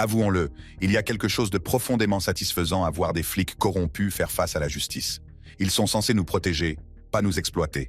Avouons-le, il y a quelque chose de profondément satisfaisant à voir des flics corrompus faire face à la justice. Ils sont censés nous protéger, pas nous exploiter.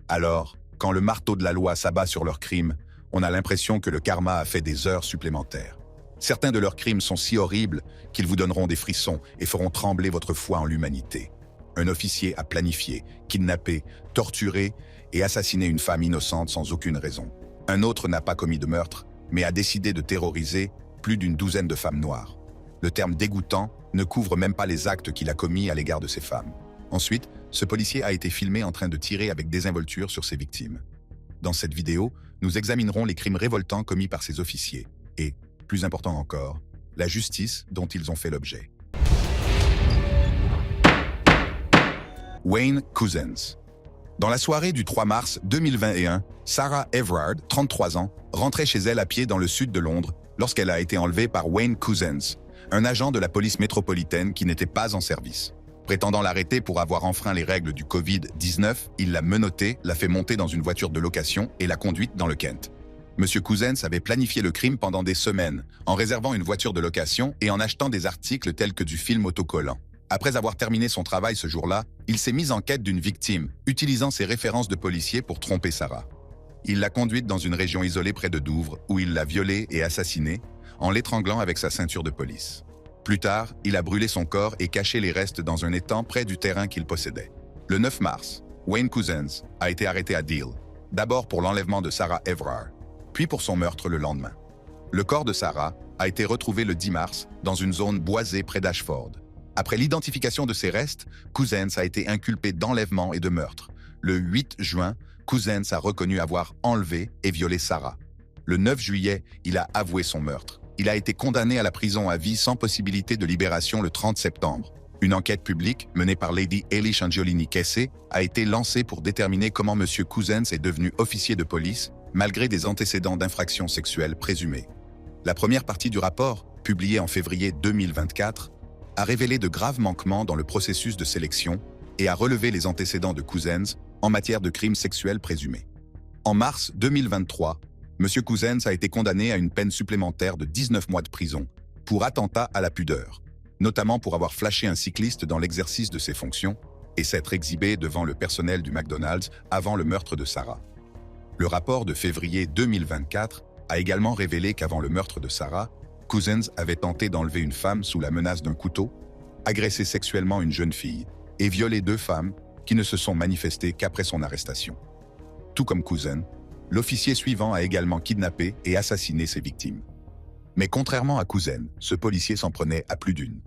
Alors, quand le marteau de la loi s'abat sur leurs crimes, on a l'impression que le karma a fait des heures supplémentaires. Certains de leurs crimes sont si horribles qu'ils vous donneront des frissons et feront trembler votre foi en l'humanité. Un officier a planifié, kidnappé, torturé et assassiné une femme innocente sans aucune raison. Un autre n'a pas commis de meurtre, mais a décidé de terroriser plus d'une douzaine de femmes noires. Le terme dégoûtant ne couvre même pas les actes qu'il a commis à l'égard de ces femmes. Ensuite, ce policier a été filmé en train de tirer avec désinvolture sur ses victimes. Dans cette vidéo, nous examinerons les crimes révoltants commis par ces officiers et, plus important encore, la justice dont ils ont fait l'objet. Wayne Couzens. Dans la soirée du 3 mars 2021, Sarah Everard, 33 ans, rentrait chez elle à pied dans le sud de Londres lorsqu'elle a été enlevée par Wayne Couzens, un agent de la police métropolitaine qui n'était pas en service. Prétendant l'arrêter pour avoir enfreint les règles du Covid-19, il l'a menottée, l'a fait monter dans une voiture de location et l'a conduite dans le Kent. Monsieur Couzens avait planifié le crime pendant des semaines, en réservant une voiture de location et en achetant des articles tels que du film autocollant. Après avoir terminé son travail ce jour-là, il s'est mis en quête d'une victime, utilisant ses références de policier pour tromper Sarah. Il l'a conduite dans une région isolée près de Douvres, où il l'a violée et assassinée, en l'étranglant avec sa ceinture de police. Plus tard, il a brûlé son corps et caché les restes dans un étang près du terrain qu'il possédait. Le 9 mars, Wayne Couzens a été arrêté à Deal, d'abord pour l'enlèvement de Sarah Everard, puis pour son meurtre le lendemain. Le corps de Sarah a été retrouvé le 10 mars dans une zone boisée près d'Ashford. Après l'identification de ses restes, Couzens a été inculpé d'enlèvement et de meurtre. Le 8 juin, Couzens a reconnu avoir enlevé et violé Sarah. Le 9 juillet, il a avoué son meurtre. Il a été condamné à la prison à vie sans possibilité de libération le 30 septembre. Une enquête publique, menée par Lady Eilish Angiolini-Kessé, a été lancée pour déterminer comment M. Couzens est devenu officier de police, malgré des antécédents d'infractions sexuelles présumées. La première partie du rapport, publiée en février 2024, a révélé de graves manquements dans le processus de sélection et a relevé les antécédents de Couzens en matière de crimes sexuels présumés. En mars 2023, M. Couzens a été condamné à une peine supplémentaire de 19 mois de prison pour attentat à la pudeur, notamment pour avoir flashé un cycliste dans l'exercice de ses fonctions et s'être exhibé devant le personnel du McDonald's avant le meurtre de Sarah. Le rapport de février 2024 a également révélé qu'avant le meurtre de Sarah, Couzens avait tenté d'enlever une femme sous la menace d'un couteau, agressé sexuellement une jeune fille et violé 2 femmes qui ne se sont manifestées qu'après son arrestation. Tout comme Couzens, l'officier suivant a également kidnappé et assassiné ses victimes. Mais contrairement à Couzens, ce policier s'en prenait à plus d'une.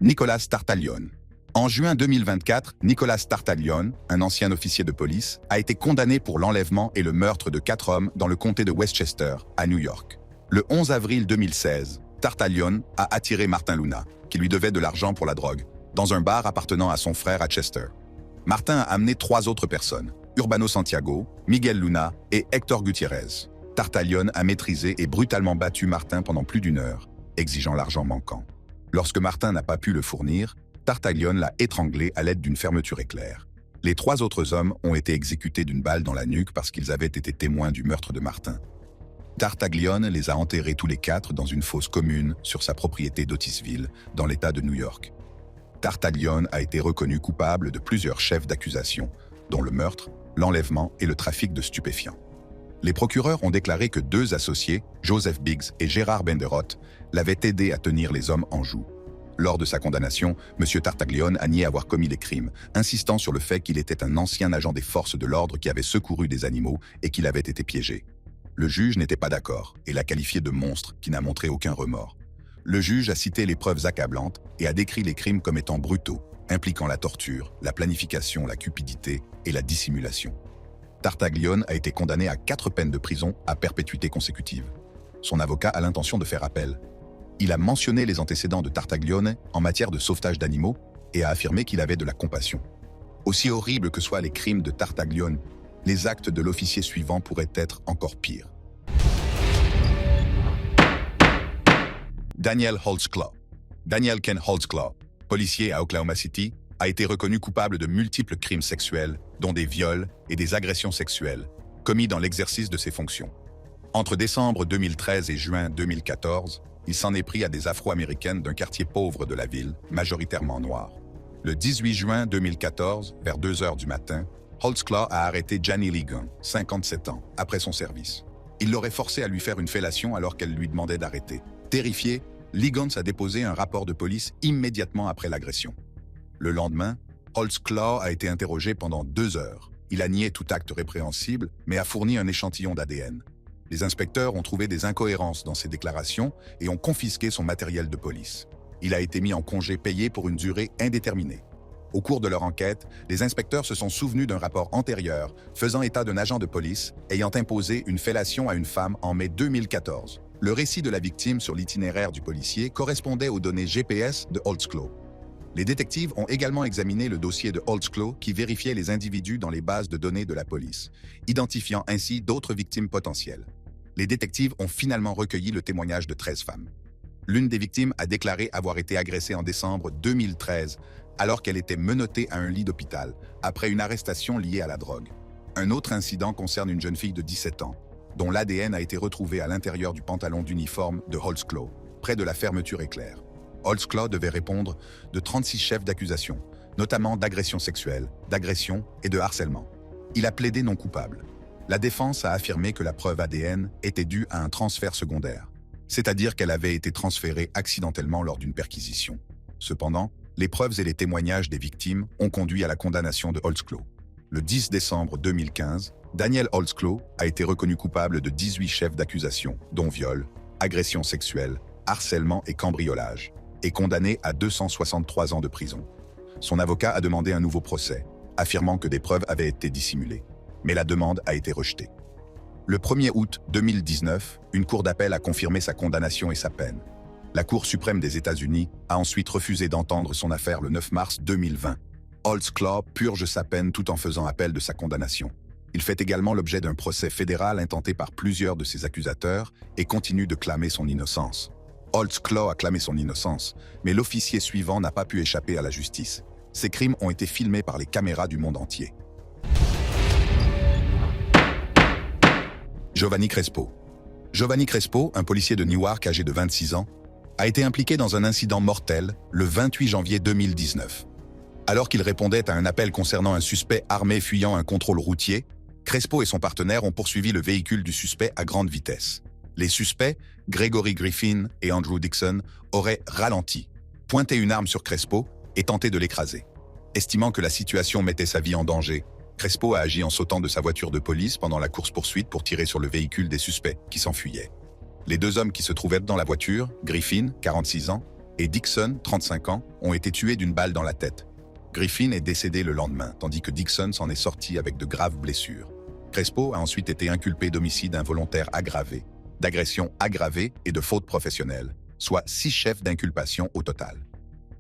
Nicolas Tartaglione. En juin 2024, Nicolas Tartaglione, un ancien officier de police, a été condamné pour l'enlèvement et le meurtre de 4 hommes dans le comté de Westchester, à New York. Le 11 avril 2016, Tartaglione a attiré Martin Luna, qui lui devait de l'argent pour la drogue, dans un bar appartenant à son frère à Chester. Martin a amené 3 autres personnes, Urbano Santiago, Miguel Luna et Héctor Gutiérrez. Tartaglione a maîtrisé et brutalement battu Martin pendant plus d'1 heure, exigeant l'argent manquant. Lorsque Martin n'a pas pu le fournir, Tartaglione l'a étranglé à l'aide d'une fermeture éclair. Les 3 autres hommes ont été exécutés d'une balle dans la nuque parce qu'ils avaient été témoins du meurtre de Martin. Tartaglione les a enterrés tous les 4 dans une fosse commune sur sa propriété d'Otisville, dans l'État de New York. Tartaglione a été reconnu coupable de plusieurs chefs d'accusation, dont le meurtre, l'enlèvement et le trafic de stupéfiants. Les procureurs ont déclaré que 2 associés, Joseph Biggs et Gérard Benderoth, l'avaient aidé à tenir les hommes en joue. Lors de sa condamnation, M. Tartaglione a nié avoir commis les crimes, insistant sur le fait qu'il était un ancien agent des forces de l'ordre qui avait secouru des animaux et qu'il avait été piégé. Le juge n'était pas d'accord et l'a qualifié de monstre qui n'a montré aucun remords. Le juge a cité les preuves accablantes et a décrit les crimes comme étant brutaux, impliquant la torture, la planification, la cupidité et la dissimulation. Tartaglione a été condamné à 4 peines de prison à perpétuité consécutive. Son avocat a l'intention de faire appel. Il a mentionné les antécédents de Tartaglione en matière de sauvetage d'animaux et a affirmé qu'il avait de la compassion. Aussi horribles que soient les crimes de Tartaglione, les actes de l'officier suivant pourraient être encore pires. Daniel Holtzclaw. Daniel Ken Holtzclaw, policier à Oklahoma City, a été reconnu coupable de multiples crimes sexuels, dont des viols et des agressions sexuelles, commis dans l'exercice de ses fonctions. Entre décembre 2013 et juin 2014, il s'en est pris à des Afro-Américaines d'un quartier pauvre de la ville, majoritairement noir. Le 18 juin 2014, vers 2 heures du matin, Holtzclaw a arrêté Janie Ligon, 57 ans, après son service. Il l'aurait forcée à lui faire une fellation alors qu'elle lui demandait d'arrêter. Terrifié, Ligon a déposé un rapport de police immédiatement après l'agression. Le lendemain, Holtzclaw a été interrogé pendant 2 heures. Il a nié tout acte répréhensible, mais a fourni un échantillon d'ADN. Les inspecteurs ont trouvé des incohérences dans ses déclarations et ont confisqué son matériel de police. Il a été mis en congé payé pour une durée indéterminée. Au cours de leur enquête, les inspecteurs se sont souvenus d'un rapport antérieur faisant état d'un agent de police ayant imposé une fellation à une femme en mai 2014. Le récit de la victime sur l'itinéraire du policier correspondait aux données GPS de Holtzclaw. Les détectives ont également examiné le dossier de Holtzclaw qui vérifiait les individus dans les bases de données de la police, identifiant ainsi d'autres victimes potentielles. Les détectives ont finalement recueilli le témoignage de 13 femmes. L'une des victimes a déclaré avoir été agressée en décembre 2013 alors qu'elle était menottée à un lit d'hôpital après une arrestation liée à la drogue. Un autre incident concerne une jeune fille de 17 ans, dont l'ADN a été retrouvé à l'intérieur du pantalon d'uniforme de Holtzclaw, près de la fermeture éclair. Holtzclaw devait répondre de 36 chefs d'accusation, notamment d'agression sexuelle, d'agression et de harcèlement. Il a plaidé non coupable. La défense a affirmé que la preuve ADN était due à un transfert secondaire, c'est-à-dire qu'elle avait été transférée accidentellement lors d'une perquisition. Cependant, les preuves et les témoignages des victimes ont conduit à la condamnation de Holtzclaw. Le 10 décembre 2015, Daniel Holtzclaw a été reconnu coupable de 18 chefs d'accusation, dont viol, agression sexuelle, harcèlement et cambriolage, et condamné à 263 ans de prison. Son avocat a demandé un nouveau procès, affirmant que des preuves avaient été dissimulées. Mais la demande a été rejetée. Le 1er août 2019, une cour d'appel a confirmé sa condamnation et sa peine. La Cour suprême des États-Unis a ensuite refusé d'entendre son affaire le 9 mars 2020. Holtzclaw purge sa peine tout en faisant appel de sa condamnation. Il fait également l'objet d'un procès fédéral intenté par plusieurs de ses accusateurs et continue de clamer son innocence. Holtzclaw a clamé son innocence, mais l'officier suivant n'a pas pu échapper à la justice. Ces crimes ont été filmés par les caméras du monde entier. Giovanni Crespo. Giovanni Crespo, un policier de Newark âgé de 26 ans, a été impliqué dans un incident mortel le 28 janvier 2019. Alors qu'il répondait à un appel concernant un suspect armé fuyant un contrôle routier, Crespo et son partenaire ont poursuivi le véhicule du suspect à grande vitesse. Les suspects, Gregory Griffin et Andrew Dixon, auraient ralenti, pointé une arme sur Crespo et tenté de l'écraser. Estimant que la situation mettait sa vie en danger, Crespo a agi en sautant de sa voiture de police pendant la course-poursuite pour tirer sur le véhicule des suspects qui s'enfuyaient. Les 2 hommes qui se trouvaient dans la voiture, Griffin, 46 ans, et Dixon, 35 ans, ont été tués d'une balle dans la tête. Griffin est décédé le lendemain, tandis que Dixon s'en est sorti avec de graves blessures. Crespo a ensuite été inculpé d'homicide involontaire aggravé, d'agression aggravée et de faute professionnelle, soit 6 chefs d'inculpation au total.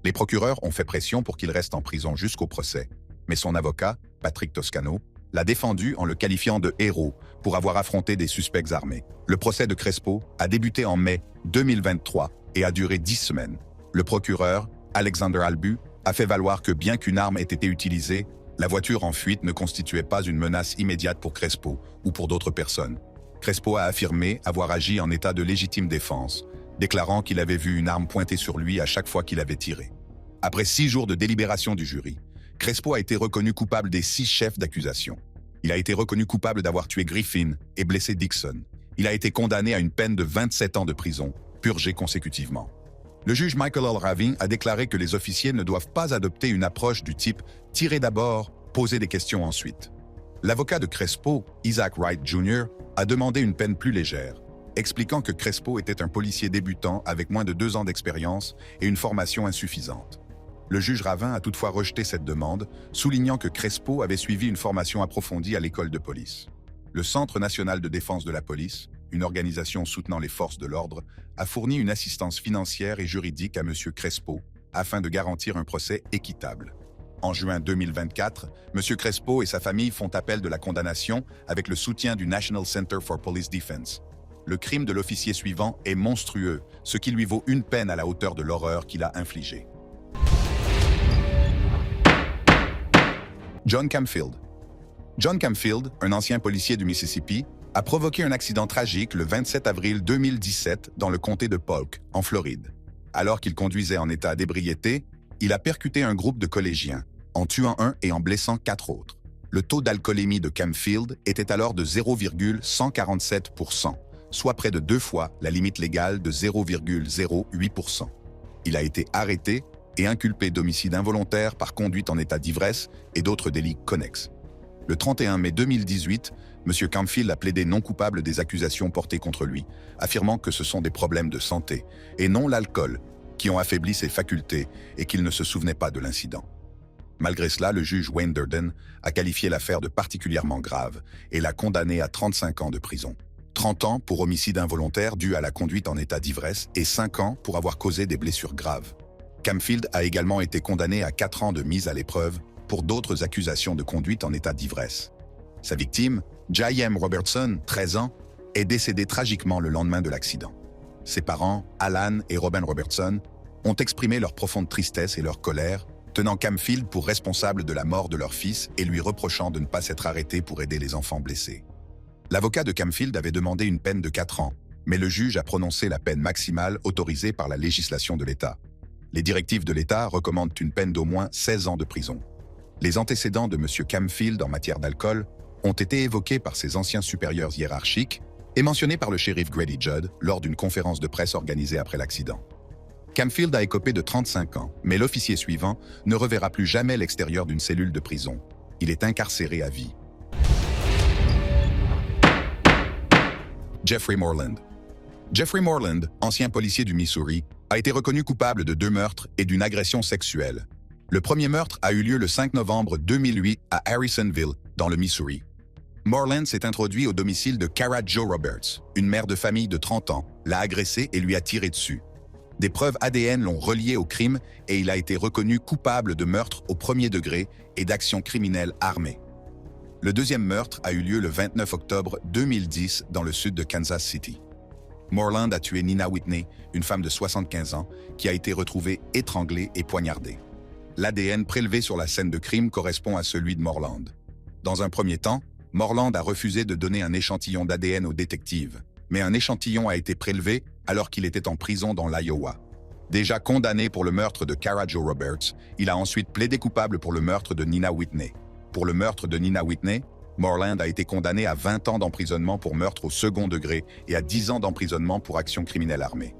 Les procureurs ont fait pression pour qu'il reste en prison jusqu'au procès, mais son avocat, Patrick Toscano, l'a défendu en le qualifiant de héros pour avoir affronté des suspects armés. Le procès de Crespo a débuté en mai 2023 et a duré 10 semaines. Le procureur, Alexander Albu, a fait valoir que bien qu'une arme ait été utilisée, la voiture en fuite ne constituait pas une menace immédiate pour Crespo ou pour d'autres personnes. Crespo a affirmé avoir agi en état de légitime défense, déclarant qu'il avait vu une arme pointée sur lui à chaque fois qu'il avait tiré. Après 6 jours de délibération du jury, Crespo a été reconnu coupable des 6 chefs d'accusation. Il a été reconnu coupable d'avoir tué Griffin et blessé Dixon. Il a été condamné à une peine de 27 ans de prison, purgée consécutivement. Le juge Michael L. Ravin a déclaré que les officiers ne doivent pas adopter une approche du type « tirer d'abord, poser des questions ensuite ». L'avocat de Crespo, Isaac Wright Jr., a demandé une peine plus légère, expliquant que Crespo était un policier débutant avec moins de 2 ans d'expérience et une formation insuffisante. Le juge Ravin a toutefois rejeté cette demande, soulignant que Crespo avait suivi une formation approfondie à l'école de police. Le Centre national de défense de la police, une organisation soutenant les forces de l'ordre, a fourni une assistance financière et juridique à M. Crespo afin de garantir un procès équitable. En juin 2024, M. Crespo et sa famille font appel de la condamnation avec le soutien du National Center for Police Defense. Le crime de l'officier suivant est monstrueux, ce qui lui vaut une peine à la hauteur de l'horreur qu'il a infligée. John Camfield. John Camfield, un ancien policier du Mississippi, a provoqué un accident tragique le 27 avril 2017 dans le comté de Polk, en Floride. Alors qu'il conduisait en état d'ébriété, il a percuté un groupe de collégiens, en tuant un et en blessant 4 autres. Le taux d'alcoolémie de Camfield était alors de 0,147%, soit près de 2 fois la limite légale de 0,08%. Il a été arrêté et inculpé d'homicide involontaire par conduite en état d'ivresse et d'autres délits connexes. Le 31 mai 2018, M. Camfield a plaidé non coupable des accusations portées contre lui, affirmant que ce sont des problèmes de santé, et non l'alcool, qui ont affaibli ses facultés et qu'il ne se souvenait pas de l'incident. Malgré cela, le juge Wayne Durden a qualifié l'affaire de particulièrement grave et l'a condamné à 35 ans de prison. 30 ans pour homicide involontaire dû à la conduite en état d'ivresse et 5 ans pour avoir causé des blessures graves. Camfield a également été condamné à 4 ans de mise à l'épreuve pour d'autres accusations de conduite en état d'ivresse. Sa victime, J.M. Robertson, 13 ans, est décédé tragiquement le lendemain de l'accident. Ses parents, Alan et Robin Robertson, ont exprimé leur profonde tristesse et leur colère, tenant Camfield pour responsable de la mort de leur fils et lui reprochant de ne pas s'être arrêté pour aider les enfants blessés. L'avocat de Camfield avait demandé une peine de 4 ans, mais le juge a prononcé la peine maximale autorisée par la législation de l'État. Les directives de l'État recommandent une peine d'au moins 16 ans de prison. Les antécédents de M. Camfield en matière d'alcool ont été évoqués par ses anciens supérieurs hiérarchiques et mentionnés par le shérif Grady Judd lors d'une conférence de presse organisée après l'accident. Camfield a écopé de 35 ans, mais l'officier suivant ne reverra plus jamais l'extérieur d'une cellule de prison. Il est incarcéré à vie. Jeffrey Moreland. Jeffrey Moreland, ancien policier du Missouri, a été reconnu coupable de 2 meurtres et d'une agression sexuelle. Le premier meurtre a eu lieu le 5 novembre 2008 à Harrisonville, dans le Missouri. Moreland s'est introduit au domicile de Cara Jo Roberts, une mère de famille de 30 ans, l'a agressée et lui a tiré dessus. Des preuves ADN l'ont relié au crime et il a été reconnu coupable de meurtre au premier degré et d'actions criminelles armées. Le deuxième meurtre a eu lieu le 29 octobre 2010 dans le sud de Kansas City. Moreland a tué Nina Whitney, une femme de 75 ans, qui a été retrouvée étranglée et poignardée. L'ADN prélevé sur la scène de crime correspond à celui de Moreland. Dans un premier temps, Moreland a refusé de donner un échantillon d'ADN aux détectives, mais un échantillon a été prélevé alors qu'il était en prison dans l'Iowa. Déjà condamné pour le meurtre de Cara Jo Roberts, il a ensuite plaidé coupable pour le meurtre de Nina Whitney. Pour le meurtre de Nina Whitney, Moreland a été condamné à 20 ans d'emprisonnement pour meurtre au second degré et à 10 ans d'emprisonnement pour action criminelle armée.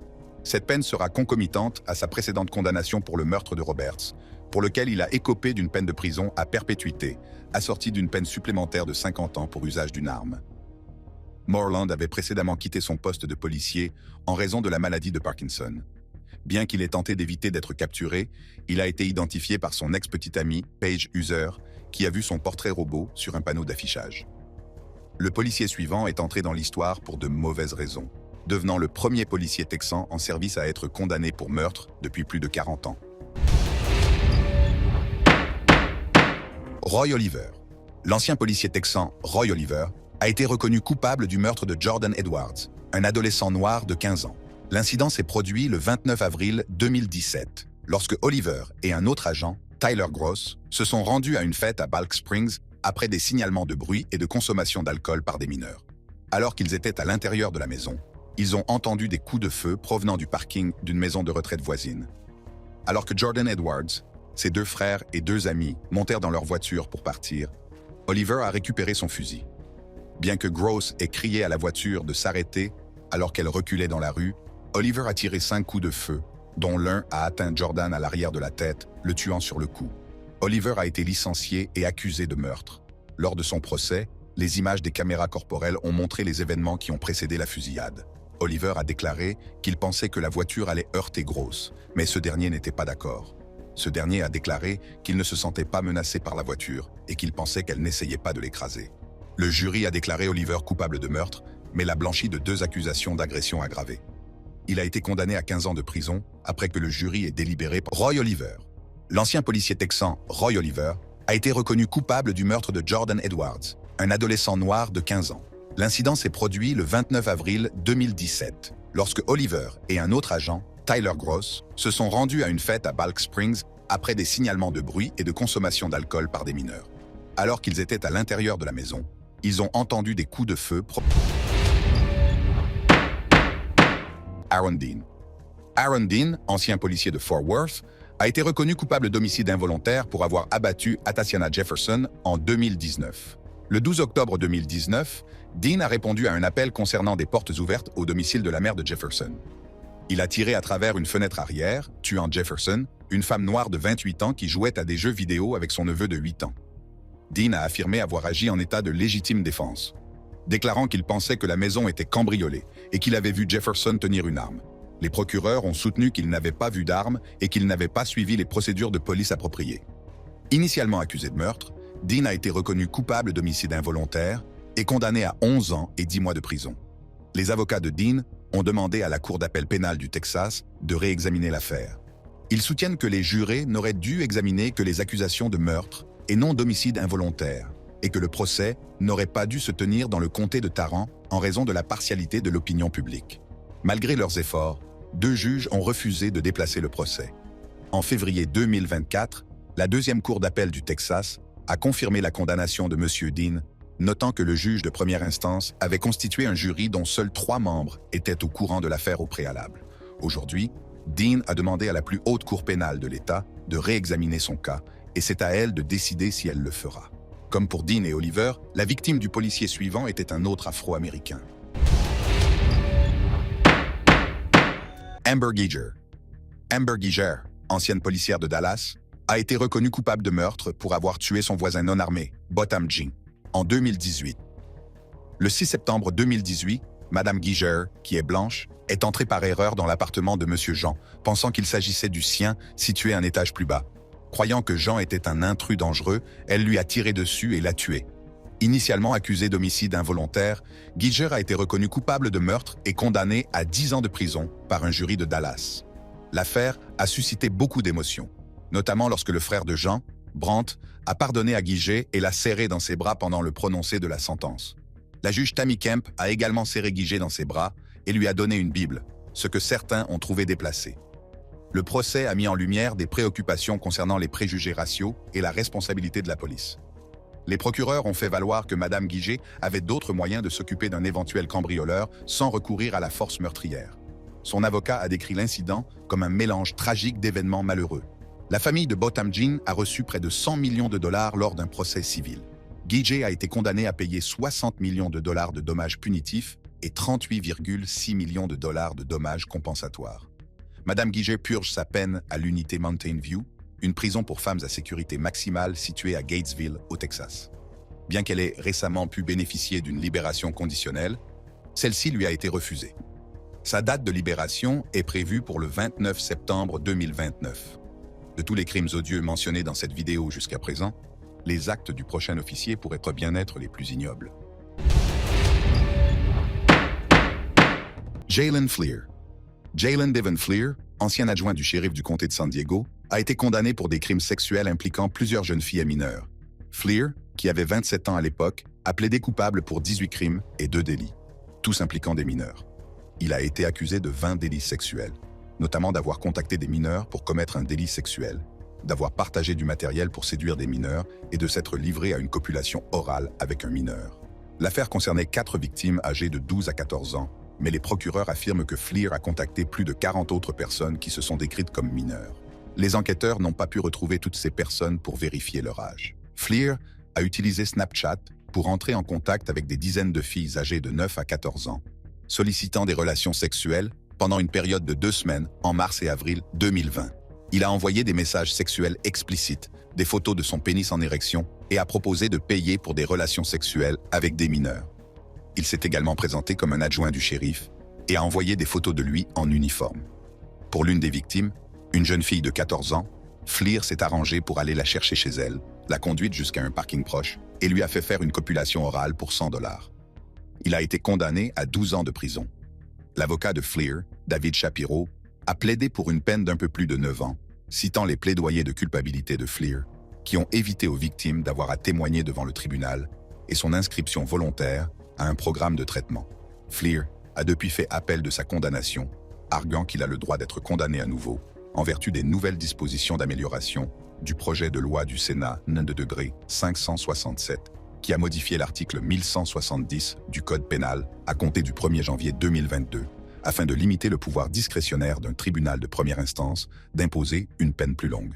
Cette peine sera concomitante à sa précédente condamnation pour le meurtre de Roberts, pour lequel il a écopé d'une peine de prison à perpétuité, assortie d'une peine supplémentaire de 50 ans pour usage d'une arme. Moreland avait précédemment quitté son poste de policier en raison de la maladie de Parkinson. Bien qu'il ait tenté d'éviter d'être capturé, il a été identifié par son ex-petite amie, Paige User, qui a vu son portrait robot sur un panneau d'affichage. Le policier suivant est entré dans l'histoire pour de mauvaises raisons, devenant le premier policier texan en service à être condamné pour meurtre depuis plus de 40 ans. Roy Oliver. L'ancien policier texan Roy Oliver a été reconnu coupable du meurtre de Jordan Edwards, un adolescent noir de 15 ans. L'incident s'est produit le 29 avril 2017, lorsque Oliver et un autre agent, Tyler Gross, se sont rendus à une fête à Balk Springs après des signalements de bruit et de consommation d'alcool par des mineurs. Alors qu'ils étaient à l'intérieur de la maison, ils ont entendu des coups de feu provenant du parking d'une maison de retraite voisine. Alors que Jordan Edwards, ses 2 frères et 2 amis montèrent dans leur voiture pour partir, Oliver a récupéré son fusil. Bien que Gross ait crié à la voiture de s'arrêter alors qu'elle reculait dans la rue, Oliver a tiré 5 coups de feu, dont l'un a atteint Jordan à l'arrière de la tête, le tuant sur le coup. Oliver a été licencié et accusé de meurtre. Lors de son procès, les images des caméras corporelles ont montré les événements qui ont précédé la fusillade. Oliver a déclaré qu'il pensait que la voiture allait heurter Gross, mais ce dernier n'était pas d'accord. Ce dernier a déclaré qu'il ne se sentait pas menacé par la voiture et qu'il pensait qu'elle n'essayait pas de l'écraser. Le jury a déclaré Oliver coupable de meurtre, mais l'a blanchi de 2 accusations d'agression aggravée. Il a été condamné à 15 ans de prison après que le jury ait délibéré. Roy Oliver. L'ancien policier texan Roy Oliver a été reconnu coupable du meurtre de Jordan Edwards, un adolescent noir de 15 ans. L'incident s'est produit le 29 avril 2017, lorsque Oliver et un autre agent, Tyler Gross, se sont rendus à une fête à Balk Springs après des signalements de bruit et de consommation d'alcool par des mineurs. Alors qu'ils étaient à l'intérieur de la maison, Ils ont entendu des coups de feu. Aaron Dean. Aaron Dean, ancien policier de Fort Worth, a été reconnu coupable d'homicide involontaire pour avoir abattu Atatiana Jefferson en 2019. Le 12 octobre 2019, Dean a répondu à un appel concernant des portes ouvertes au domicile de la mère de Jefferson. Il a tiré à travers une fenêtre arrière, tuant Jefferson, une femme noire de 28 ans qui jouait à des jeux vidéo avec son neveu de 8 ans. Dean a affirmé avoir agi en état de légitime défense, déclarant qu'il pensait que la maison était cambriolée et qu'il avait vu Jefferson tenir une arme. Les procureurs ont soutenu qu'il n'avait pas vu d'arme et qu'il n'avait pas suivi les procédures de police appropriées. Initialement accusé de meurtre, Dean a été reconnu coupable d'homicide involontaire et condamné à 11 ans et 10 mois de prison. Les avocats de Dean ont demandé à la Cour d'appel pénale du Texas de réexaminer l'affaire. Ils soutiennent que les jurés n'auraient dû examiner que les accusations de meurtre et non d'homicide involontaire, et que le procès n'aurait pas dû se tenir dans le comté de Tarrant en raison de la partialité de l'opinion publique. Malgré leurs efforts, 2 juges ont refusé de déplacer le procès. En février 2024, la deuxième cour d'appel du Texas a confirmé la condamnation de M. Dean, notant que le juge de première instance avait constitué un jury dont seuls 3 membres étaient au courant de l'affaire au préalable. Aujourd'hui, Dean a demandé à la plus haute cour pénale de l'État de réexaminer son cas, et c'est à elle de décider si elle le fera. Comme pour Dean et Oliver, la victime du policier suivant était un autre Afro-Américain. Amber Geiger. Amber Geiger, ancienne policière de Dallas, a été reconnue coupable de meurtre pour avoir tué son voisin non armé, Botham Jean, en 2018. Le 6 septembre 2018, Madame Geiger, qui est blanche, est entrée par erreur dans l'appartement de Monsieur Jean, pensant qu'il s'agissait du sien, situé un étage plus bas. Croyant que Jean était un intrus dangereux, elle lui a tiré dessus et l'a tué. Initialement accusé d'homicide involontaire, Geiger a été reconnu coupable de meurtre et condamné à 10 ans de prison par un jury de Dallas. L'affaire a suscité beaucoup d'émotions, notamment lorsque le frère de Jean, Brandt, a pardonné à Geiger et l'a serré dans ses bras pendant le prononcé de la sentence. La juge Tammy Kemp a également serré Geiger dans ses bras et lui a donné une Bible, ce que certains ont trouvé déplacé. Le procès a mis en lumière des préoccupations concernant les préjugés raciaux et la responsabilité de la police. Les procureurs ont fait valoir que Mme Geiger avait d'autres moyens de s'occuper d'un éventuel cambrioleur sans recourir à la force meurtrière. Son avocat a décrit l'incident comme un mélange tragique d'événements malheureux. La famille de Botham Jean a reçu près de 100 millions de dollars lors d'un procès civil. Geiger a été condamné à payer 60 millions de dollars de dommages punitifs et 38,6 millions de dollars de dommages compensatoires. Mme Geiger purge sa peine à l'unité Mountain View, une prison pour femmes à sécurité maximale située à Gatesville, au Texas. Bien qu'elle ait récemment pu bénéficier d'une libération conditionnelle, celle-ci lui a été refusée. Sa date de libération est prévue pour le 29 septembre 2029. De tous les crimes odieux mentionnés dans cette vidéo jusqu'à présent, les actes du prochain officier pourraient bien être les plus ignobles. Jalen Fleer. Jalen Devon Fleer, ancien adjoint du shérif du comté de San Diego, a été condamné pour des crimes sexuels impliquant plusieurs jeunes filles et mineurs. Fleer, qui avait 27 ans à l'époque, a plaidé coupable pour 18 crimes et 2 délits, tous impliquant des mineurs. Il a été accusé de 20 délits sexuels, notamment d'avoir contacté des mineurs pour commettre un délit sexuel, d'avoir partagé du matériel pour séduire des mineurs et de s'être livré à une copulation orale avec un mineur. L'affaire concernait 4 victimes âgées de 12 à 14 ans, mais les procureurs affirment que Fleer a contacté plus de 40 autres personnes qui se sont décrites comme mineures. Les enquêteurs n'ont pas pu retrouver toutes ces personnes pour vérifier leur âge. Fleer a utilisé Snapchat pour entrer en contact avec des dizaines de filles âgées de 9 à 14 ans, sollicitant des relations sexuelles pendant une période de 2 semaines en mars et avril 2020. Il a envoyé des messages sexuels explicites, des photos de son pénis en érection et a proposé de payer pour des relations sexuelles avec des mineurs. Il s'est également présenté comme un adjoint du shérif et a envoyé des photos de lui en uniforme. Pour l'une des victimes, une jeune fille de 14 ans, Fleer s'est arrangé pour aller la chercher chez elle, l'a conduite jusqu'à un parking proche et lui a fait faire une copulation orale pour $100. Il a été condamné à 12 ans de prison. L'avocat de Fleer, David Shapiro, a plaidé pour une peine d'un peu plus de 9 ans, citant les plaidoyers de culpabilité de Fleer, qui ont évité aux victimes d'avoir à témoigner devant le tribunal, et son inscription volontaire à un programme de traitement. Fleer a depuis fait appel de sa condamnation, arguant qu'il a le droit d'être condamné à nouveau, en vertu des nouvelles dispositions d'amélioration du projet de loi du Sénat n° 567, qui a modifié l'article 1170 du Code pénal à compter du 1er janvier 2022, afin de limiter le pouvoir discrétionnaire d'un tribunal de première instance d'imposer une peine plus longue.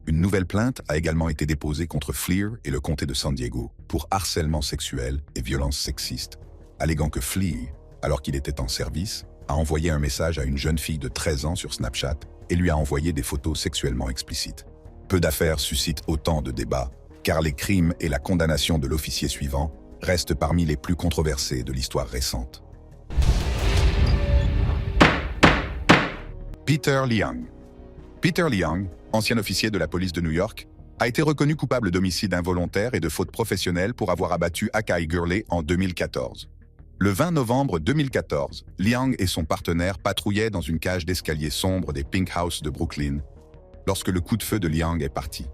Une nouvelle plainte a également été déposée contre Fleer et le comté de San Diego pour harcèlement sexuel et violence sexiste, alléguant que Fleer, alors qu'il était en service, a envoyé un message à une jeune fille de 13 ans sur Snapchat et lui a envoyé des photos sexuellement explicites. Peu d'affaires suscitent autant de débats, car les crimes et la condamnation de l'officier suivant restent parmi les plus controversés de l'histoire récente. Peter Liang. Peter Liang, ancien officier de la police de New York, a été reconnu coupable d'homicide involontaire et de faute professionnelle pour avoir abattu Akai Gurley en 2014. Le 20 novembre 2014, Liang et son partenaire patrouillaient dans une cage d'escalier sombre des Pink House de Brooklyn lorsque le coup de feu de Liang est parti.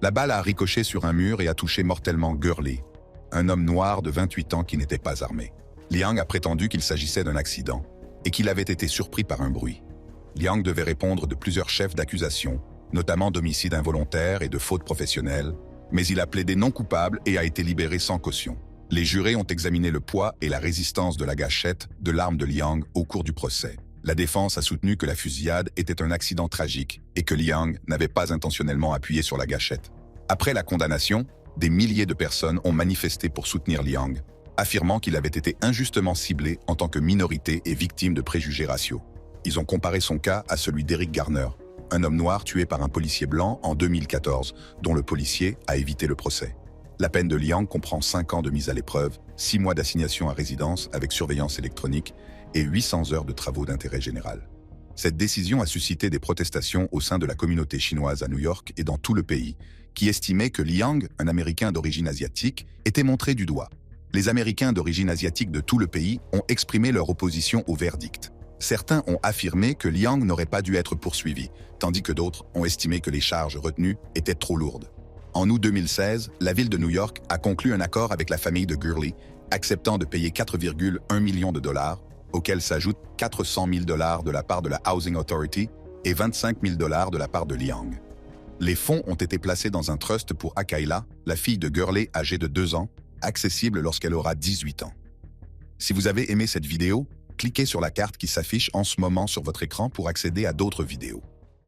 La balle a ricoché sur un mur et a touché mortellement Gurley, un homme noir de 28 ans qui n'était pas armé. Liang a prétendu qu'il s'agissait d'un accident et qu'il avait été surpris par un bruit. Liang devait répondre de plusieurs chefs d'accusation, notamment d'homicide involontaire et de faute professionnelle, mais il a plaidé non coupable et a été libéré sans caution. Les jurés ont examiné le poids et la résistance de la gâchette de l'arme de Liang au cours du procès. La défense a soutenu que la fusillade était un accident tragique et que Liang n'avait pas intentionnellement appuyé sur la gâchette. Après la condamnation, des milliers de personnes ont manifesté pour soutenir Liang, affirmant qu'il avait été injustement ciblé en tant que minorité et victime de préjugés raciaux. Ils ont comparé son cas à celui d'Eric Garner, un homme noir tué par un policier blanc en 2014, dont le policier a évité le procès. La peine de Liang comprend 5 ans de mise à l'épreuve, 6 mois d'assignation à résidence avec surveillance électronique et 800 heures de travaux d'intérêt général. Cette décision a suscité des protestations au sein de la communauté chinoise à New York et dans tout le pays, qui estimait que Liang, un Américain d'origine asiatique, était montré du doigt. Les Américains d'origine asiatique de tout le pays ont exprimé leur opposition au verdict. Certains ont affirmé que Liang n'aurait pas dû être poursuivi, tandis que d'autres ont estimé que les charges retenues étaient trop lourdes. En août 2016, la ville de New York a conclu un accord avec la famille de Gurley, acceptant de payer 4,1 millions de dollars, auxquels s'ajoutent 400 000 dollars de la part de la Housing Authority et 25 000 dollars de la part de Liang. Les fonds ont été placés dans un trust pour Akaila, la fille de Gurley âgée de 2 ans, accessible lorsqu'elle aura 18 ans. Si vous avez aimé cette vidéo, cliquez sur la carte qui s'affiche en ce moment sur votre écran pour accéder à d'autres vidéos.